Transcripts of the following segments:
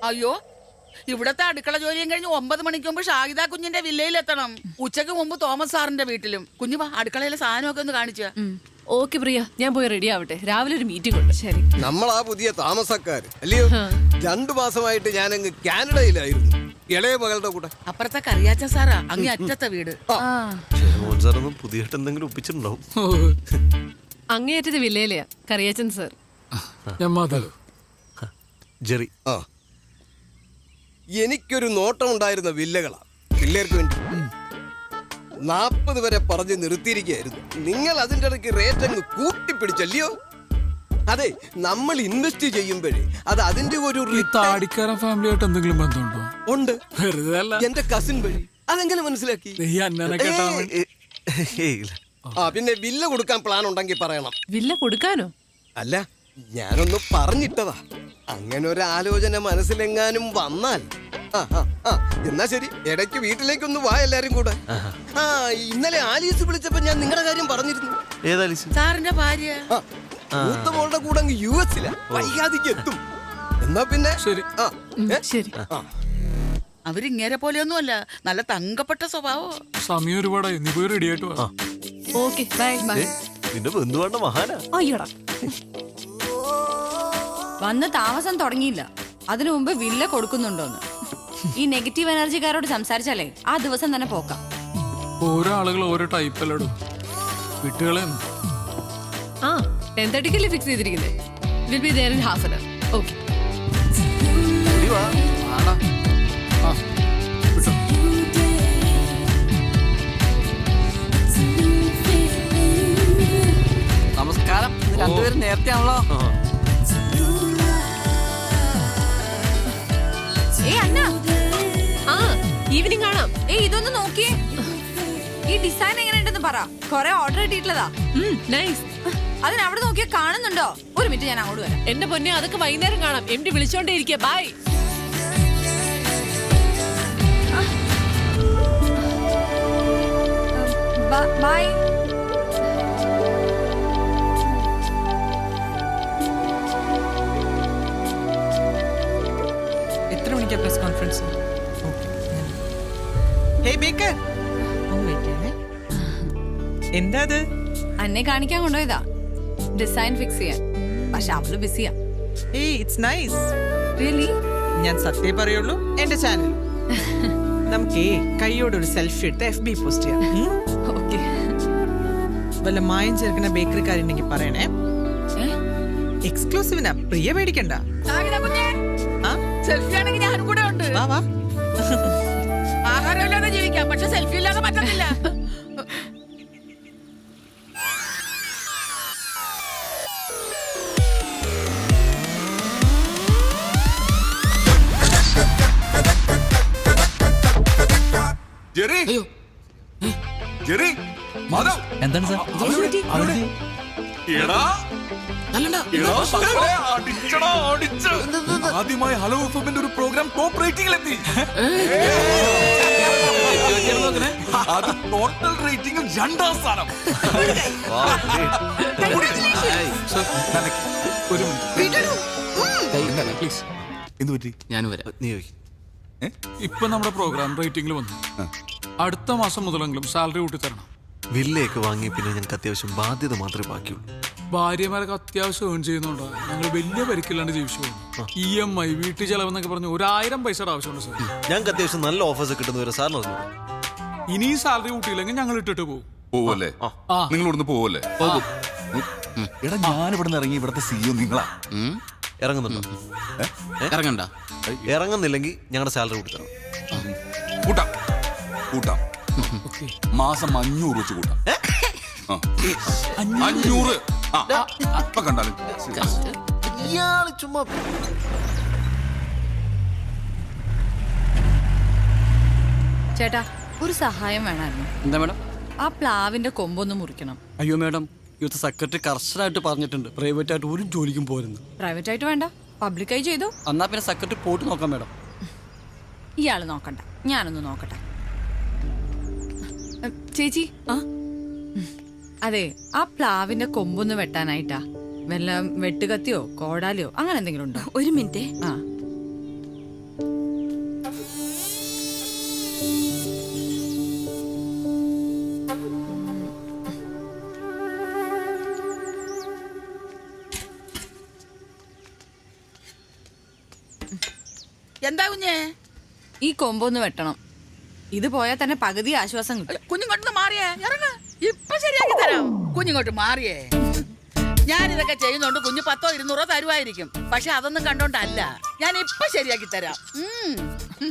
അയ്യോ, ഇവിടത്തെ അടുക്കള ജോലിയും കഴിഞ്ഞ് 9 മണിക്ക് മുമ്പ് ഷാഹിദ കുഞ്ഞിന്റെ വില്ലയിലെത്തണം. ഉച്ചക്ക് മുമ്പ് തോമസ് സാറിന്റെ വീട്ടിലും. കുഞ്ഞു വാ, അടുക്കളയിലെ സാധനമൊക്കെ ഒന്ന് കാണിച്ച. ഓക്കെ പ്രിയ, ഞാൻ പോയി റെഡി ആവട്ടെ. രാവിലെ ഒരു മീറ്റിംഗ് ഉണ്ട്. ശരി. നമ്മളാ പുതിയ താമസക്കാര് അല്ലയോ? 2 മാസമായിട്ട് ഞാനങ്ങ് കാനഡയിലായിരുന്നു, ഇളയ മകളുടെ കൂടെ. അപ്പുറത്തെ കറിയാച്ച സാറാ, അങ്ങേ അറ്റത്തെ വീട്. പുതിയായിട്ട് എന്തെങ്കിലും ഒപ്പിച്ചിട്ടുണ്ടാവും. അങ്ങേയറ്റത് വില്ലയിലെയാ കറിയാച്ചൻ സർ. ജെറി. എനിക്കൊരു നോട്ടം ഉണ്ടായിരുന്ന വില്ലകളാ പിള്ളേർക്ക് വേണ്ടി. 40 വരെ പറഞ്ഞ് നിർത്തിയിരിക്കുകയായിരുന്നു. നിങ്ങൾ അതിൻ്റെ ഇടയ്ക്ക് റേറ്റ് അങ്ങ് കൂട്ടിപ്പിടിച്ചല്ലയോ? അതെ, നമ്മൾ ഇൻവെസ്റ്റ് ചെയ്യുമ്പോഴേ അത് അതിന്റെ ഒരു താടിക്കാരൻ ഫാമിലിയായിട്ട് എന്തെങ്കിലും ബന്ധമുണ്ടോ? ഉണ്ട്. വെറുതെ അല്ല, എന്റെ കസിൻ വഴി. അതെങ്ങനെ മനസ്സിലാക്കി? പിന്നെ വില്ല കൊടുക്കാൻ പ്ലാൻ ഉണ്ടെങ്കിൽ പറയണം. വില്ല കൊടുക്കാനോ? അല്ല, ഞാനൊന്ന് പറഞ്ഞിട്ടതാ. അങ്ങനെ ഒരു ആലോചന മനസ്സിലെങ്ങാനും വന്നാൽ. എന്നാ ശരി, ഇടയ്ക്ക് വീട്ടിലേക്കൊന്ന് വാ എല്ലാരും കൂടെ. ഇന്നലെ ആലീസ് വിളിച്ചപ്പോ ഞാൻ നിങ്ങളുടെ കാര്യം പറഞ്ഞിരുന്നു. സാറിന്റെ ഭാര്യ മൂത്ത മോളുടെ കൂടെ അങ്ങ് US-ലാ, വൈകാതിക്ക് എത്തും. എന്നാ പിന്നെ ശരി. ശരി. അവരിങ്ങേരെ പോലെയൊന്നുമല്ല, നല്ല തങ്കപ്പെട്ട സ്വഭാവം. സമയം ഒരുപാടായി, നീ പോയി റെഡി ആയിട്ട് വാ. Okay bye bye. നിന്റെ ബന്ധുവാണ്ട മഹാനാ. അയ്യോടാ, വന്ന് താമസം തുടങ്ങിയില്ല, അതിനു മുമ്പ് വില്ല കൊടുക്കുന്നുണ്ടോന്ന്. ഈ നെഗറ്റീവ് എനർജിക്കാരോട് സംസാരിച്ചാലേ ആ ദിവസം തന്നെ പോക്കാം. ഓരോ ആളുകൾ ഓരോ ടൈപ്പല്ലടും വിട്ടുകളെ. 10:30 ഫിക്സ് ചെയ്തിരിക്കുന്നത്. Will be there in half an hour. Okay. നമസ്കാരം. രണ്ടുപേരും നേരത്തെ ആണല്ലോ. ഈവനിങ് കാണാം. ഇതൊന്ന് നോക്കിയേ, ഈ ഡിസൈൻ എങ്ങനെയുണ്ടെന്ന് പറ. കൊറേ ഓർഡർ കിട്ടിയിട്ടുള്ളതാ. നൈസ്. അതിനവിടെ നോക്കിയാ കാണുന്നുണ്ടോ? ഒരു മിനിറ്റ്, ഞാൻ അങ്ങോട്ട് വരാം. എന്റെ പൊന്നെ, അതൊക്കെ വൈകുന്നേരം കാണാം. MD വിളിച്ചോണ്ടേ ഇരിക്കുക. ബൈ. ബൈ. എത്ര മണിക്കാ പ്രസ് കോൺഫറൻസ്? ഹേയ് ബേക്കർ, എന്താ അത്? അന്നെ കാണിക്കാൻ കൊണ്ടുപോയതാ, ഡിസൈൻ ഫിക്സ് ചെയ്യാൻ. പക്ഷെ അവള് ബിസിയാ. ഏയ്, ഇറ്റ്സ് നൈസ്. റിയലി? ഞാൻ സത്യം പറയുള്ളൂ. എന്റെ ചാനൽ നമുക്കേ കൈയോടെ ഒരു സെൽഫി എടുത്ത് FB പോസ്റ്റ് ചെയ്യാം. ഓക്കെ. വല്ല മായം ചേർക്കുന്ന ബേക്കറിക്കാരുണ്ടെങ്കിൽ പറയണേ. എക്സ്ക്ലൂസീവിനാ, പ്രിയ പേടിക്കണ്ട. സെൽഫി ആണെങ്കിൽ ഞാനും കൂടെ ഉണ്ട്. വാ വാ. ആഹാരം ഇല്ലാതെ ജീവിക്കാം, പക്ഷെ സെൽഫി ഇല്ലാതെ പറ്റത്തില്ല. എന്താണ് സാർ? ആദ്യമായി ഹലോ എഫ്എമ്മിന്റെ ഒരു പ്രോഗ്രാം ടോപ്പ് റേറ്റിംഗിലെത്തി. അത് ടോട്ടൽ റേറ്റിംഗിൽ 2ാം സ്ഥാനം. ഒരു മിനിറ്റ് പ്ലീസ്. എന്ത് പറ്റി? ഞാൻ വരാം. നീ ഇപ്പൊ നമ്മുടെ പ്രോഗ്രാം റേറ്റിംഗിൽ വന്നു. അടുത്ത മാസം മുതലെങ്കിലും സാലറി കൂട്ടി തരണം. വില്ലയൊക്കെ വാങ്ങി പിന്നെ ഞങ്ങൾക്ക് അത്യാവശ്യം ബാധ്യത മാത്രമേ ബാക്കിയുള്ളൂ. ഭാര്യമാരൊക്കെ അത്യാവശ്യം ഏൺ ചെയ്യുന്നുണ്ടോ? ഞങ്ങൾ വലിയ പരിക്കില്ലാണ്ട് ജീവിച്ചു പോകും. EMI, വീട്ടു ചെലവെന്നൊക്കെ പറഞ്ഞ് 1000 പൈസയുടെ ആവശ്യമുണ്ട് സാർ. ഞങ്ങൾക്ക് അത്യാവശ്യം നല്ല ഓഫേഴ്സ് കിട്ടുന്നവരെ സാറിന് അറിഞ്ഞു. ഇനി സാലറി കൂട്ടിയില്ലെങ്കിൽ ഞങ്ങൾ ഇട്ടിട്ട് പോകും. പോവല്ലേ? നിങ്ങൾ ഇവിടുന്ന് പോവല്ലേ? എടാ, ഞാൻ ഇവിടെ നിന്ന് ഇറങ്ങി ഇവിടുത്തെ CEO നിങ്ങളാ. ഇറങ്ങുന്നുണ്ടോ? ഇറങ്ങണ്ട. ഇറങ്ങുന്നില്ലെങ്കിൽ ഞങ്ങളുടെ സാലറി കൂട്ടിത്തരണം. കൂട്ടാം കൂട്ടാം. മാസം 500 വെച്ച് കൂട്ടാം. 500. ഇപ്പൊ കണ്ടാലും ചുമ്മാ. ചേട്ടാ, ഒരു സഹായം വേണമായിരുന്നു. എന്താ മാഡം? ആ പ്ലാവിന്റെ കൊമ്പൊന്ന് മുറിക്കണം. അയ്യോ മാഡം, യൂത്ത് സെക്രട്ടറി കർശനമായിട്ട് പറഞ്ഞിട്ടുണ്ട് പ്രൈവറ്റ് ആയിട്ട് ഒരു ജോലിക്കും പോരുന്നു. പ്രൈവറ്റ് ആയിട്ട് വേണ്ട, പബ്ലിക്കായി ചെയ്തോ. എന്നാ പിന്നെ സെക്രട്ടറി പോയിട്ട് നോക്കാം മാഡം. ഇയാള് നോക്കണ്ട, ഞാനൊന്ന് നോക്കട്ടെ. ചേച്ചി, അതെ, ആ പ്ലാവിന്റെ കൊമ്പൊന്ന് വെട്ടാനായിട്ടാ. വല്ല വെട്ടുകത്തിയോ കോടാലിയോ അങ്ങനെ എന്തെങ്കിലും ഉണ്ടോ? ഒരു മിനിറ്റ്. എന്താ കുഞ്ഞേ? ഈ കൊമ്പൊന്ന് വെട്ടണം. ഇത് പോയാൽ തന്നെ പകുതി ആശ്വാസം കിട്ടും. കുഞ്ഞിങ്ങോട്ട് മാറിയേ, ഇറങ്ങ്. ഇപ്പൊ ശരിയാക്കി തരാം. കുഞ്ഞിങ്ങോട്ട് മാറിയേ. ഞാനിതൊക്കെ ചെയ്യുന്നോണ്ട് കുഞ്ഞ് 100 200 തരുമായിരിക്കും. പക്ഷെ അതൊന്നും കണ്ടോണ്ടല്ല. ഞാൻ ഇപ്പൊ ശരിയാക്കി തരാം.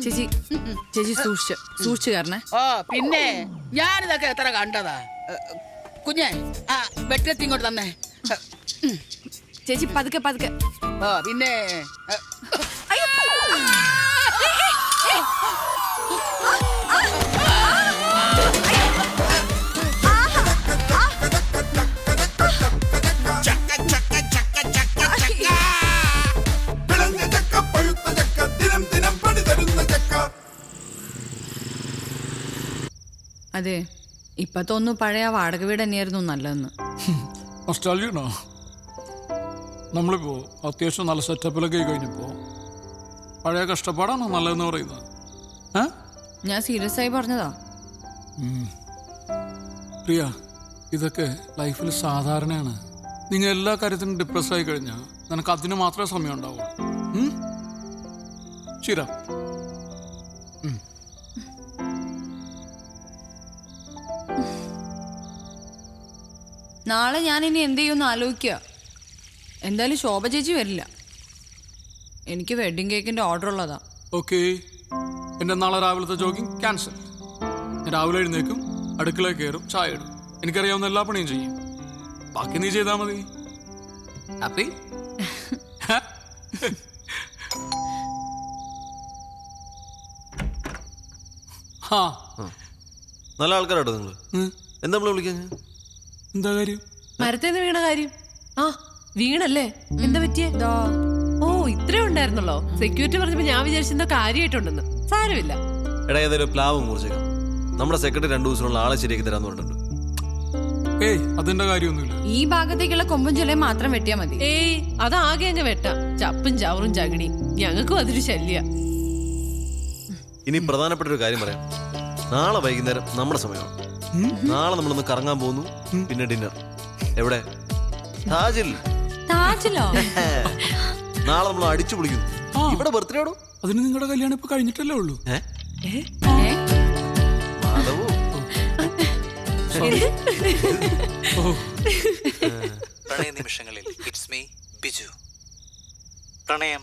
ചേച്ചി ചേച്ചി സൂക്ഷിച്ചു കാരണേ. ഓ പിന്നെ ഞാനിതൊക്കെ എത്ര കണ്ടതാ. കുഞ്ഞെ ആ വെട്ടത്തി ഇങ്ങോട്ട് തന്നെ. ചേച്ചി പതുക്കെ പതുക്കെ. ഓ പിന്നെ അതെ, ഇപ്പൊ തോന്നുന്നു പഴയ വാടക വീട് തന്നെയായിരുന്നു നല്ലതെന്ന്. നൊസ്റ്റാൾജിയാണോ? നമ്മളിപ്പോ അത്യാവശ്യം നല്ല സെറ്റപ്പിലൊക്കെ കഴിഞ്ഞപ്പോ പഴയ കഷ്ടപ്പാടാണോ നല്ലതെന്ന് പറയുന്നത്? ഞാൻ സീരിയസ് ആയി പറഞ്ഞതാ. പ്രിയ, ഇതൊക്കെ ലൈഫിൽ സാധാരണയാണ്. നിങ്ങൾ എല്ലാ കാര്യത്തിനും ഡിപ്രസ് ആയി കഴിഞ്ഞാൽ നിനക്ക് അതിന് മാത്രമേ സമയം ഉണ്ടാവുള്ളൂ. ശരി. നാളെ ഞാൻ ഇനി എന്ത് ചെയ്യുമെന്ന് ആലോചിക്കുക. എന്തായാലും ശോഭ ചേച്ചി വരില്ല. എനിക്ക് വെഡിങ് കേക്കിന്റെ ഓർഡർ ഉള്ളതാ. ഓക്കെ, എന്റെ നാളെ രാവിലത്തെ ജോഗിങ് ക്യാൻസൽ. ഞാൻ രാവിലെ എഴുന്നേക്കും, അടുക്കളയിൽ കയറും, ചായ ഇടും. എനിക്കറിയാവുന്ന എല്ലാ പണിയും ചെയ്യും. ബാക്കി നീ ചെയ്താൽ മതി. ഹാപ്പി? നല്ല ആൾക്കാരാട്ടോ നിങ്ങള്. എന്താ നമ്മള് വിളിക്കാൻ? എന്താ കാര്യം? മരത്തേന്ന് വീണ കാര്യം. ആ വീണല്ലേ? എന്താ പറ്റിയേ? ഓ ഇത്രേ ഉണ്ടായിരുന്നല്ലോ. സെക്യൂരിറ്റി പറഞ്ഞപ്പോ ഞാൻ വിചാരിച്ചെന്തോ കാര്യമായിട്ടുണ്ടെന്ന്. സാരമില്ല. എടാ ഏതായാലും പ്ലാവ് മുറിച്ചേക്കാം. നമ്മുടെ സെക്രട്ടറി 2 ദിവസത്തിനുള്ള ആളെ ശരിയാക്കി തരാന്ന് പറഞ്ഞിട്ടുണ്ട്. ഏയ് അതിന്റെ കാര്യമൊന്നുമില്ല. ഈ ഭാഗത്തേക്കുള്ള കൊമ്പും ചൊലയും മാത്രം വെട്ടിയാ മതി. ഏയ് അതാകെ അങ്ങ് വെട്ടാം. ചപ്പും ചവറും ചകിടി ഞങ്ങൾക്കും അതൊരു ശല്യ. ഇനി പ്രധാനപ്പെട്ട ഒരു കാര്യം പറയാം. നാളെ വൈകുന്നേരം നമ്മുടെ സമയമാണ്. നാളെ നമ്മളൊന്ന് കറങ്ങാൻ പോകുന്നു. പിന്നെ ഡിന്നർ എവിടെ? താജിൽ. താജിലോ? നാളെ നമ്മൾ അടിച്ചു പൊളിക്കുന്നു. ഇവിടെ ബർത്ത്ഡേ ആണോ? അതിന് നിങ്ങളുടെ കല്യാണം ഇപ്പൊ കഴിഞ്ഞിട്ടല്ലേ ഉള്ളൂ. പ്രണയ നിമിഷങ്ങളിൽ ഇറ്റ്സ് മീ ബിജു. പ്രണയം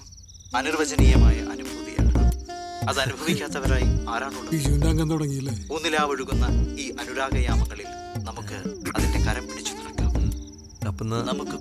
അനിർവചനീയമായ അനുഭൂതിയാണ്. അത് അനുഭവിക്കാത്തവരായി ആരാണുള്ളത്? ഊന്നിലാവൊഴുകുന്ന ഈ അനുരാഗയാമങ്ങളിൽ നമുക്ക് അതിന്റെ കരം പിടിച്ചു നിൽക്കാം. അപ്പം നമുക്ക്